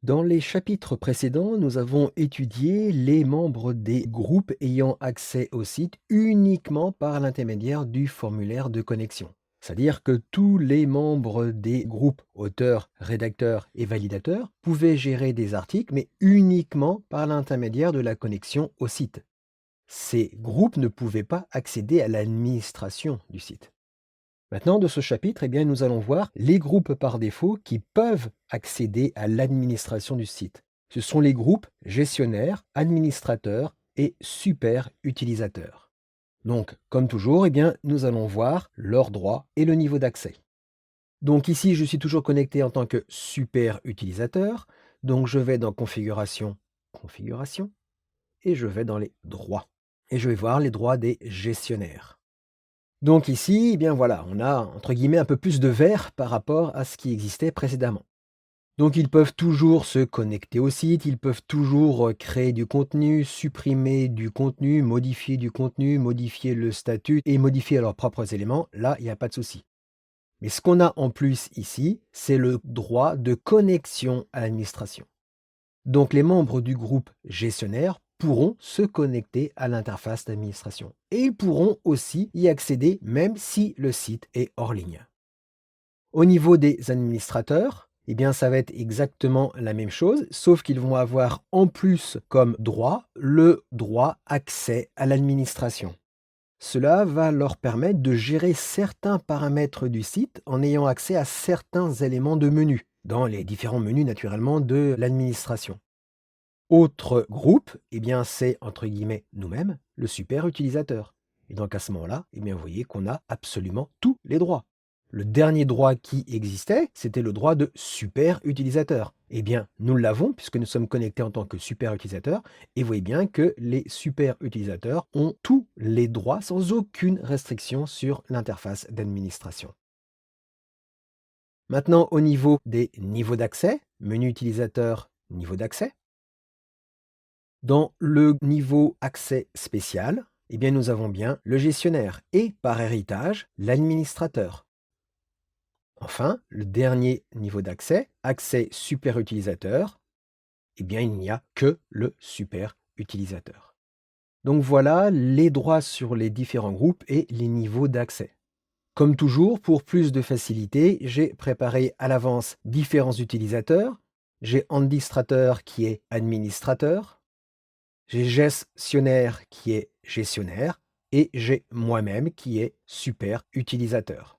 Dans les chapitres précédents, nous avons étudié les membres des groupes ayant accès au site uniquement par l'intermédiaire du formulaire de connexion. C'est-à-dire que tous les membres des groupes auteurs, rédacteurs et validateurs pouvaient gérer des articles, mais uniquement par l'intermédiaire de la connexion au site. Ces groupes ne pouvaient pas accéder à l'administration du site. Maintenant, de ce chapitre, nous allons voir les groupes par défaut qui peuvent accéder à l'administration du site. Ce sont les groupes gestionnaires, administrateurs et super utilisateurs. Donc, comme toujours, nous allons voir leurs droits et le niveau d'accès. Donc ici, je suis toujours connecté en tant que super utilisateur. Donc je vais dans configuration, configuration, et je vais dans les droits. Et je vais voir les droits des gestionnaires. Donc ici, voilà, on a entre guillemets un peu plus de vert par rapport à ce qui existait précédemment. Donc ils peuvent toujours se connecter au site, ils peuvent toujours créer du contenu, supprimer du contenu, modifier le statut et modifier leurs propres éléments. Là, il n'y a pas de souci. Mais ce qu'on a en plus ici, c'est le droit de connexion à l'administration. Donc les membres du groupe gestionnaire pourront se connecter à l'interface d'administration. Et ils pourront aussi y accéder même si le site est hors ligne. Au niveau des administrateurs, ça va être exactement la même chose, sauf qu'ils vont avoir en plus comme droit le droit accès à l'administration. Cela va leur permettre de gérer certains paramètres du site en ayant accès à certains éléments de menu, dans les différents menus naturellement de l'administration. Autre groupe, c'est entre guillemets nous-mêmes, le super utilisateur. Et donc à ce moment-là, vous voyez qu'on a absolument tous les droits. Le dernier droit qui existait, c'était le droit de super utilisateur. Nous l'avons puisque nous sommes connectés en tant que super utilisateur. Et vous voyez bien que les super utilisateurs ont tous les droits sans aucune restriction sur l'interface d'administration. Maintenant, au niveau des niveaux d'accès, menu utilisateur, niveau d'accès. Dans le niveau accès spécial, nous avons bien le gestionnaire et, par héritage, l'administrateur. Enfin, le dernier niveau d'accès, accès super utilisateur, il n'y a que le super utilisateur. Donc voilà les droits sur les différents groupes et les niveaux d'accès. Comme toujours, pour plus de facilité, j'ai préparé à l'avance différents utilisateurs. J'ai administrateur qui est administrateur. J'ai gestionnaire qui est gestionnaire et j'ai moi-même qui est super utilisateur.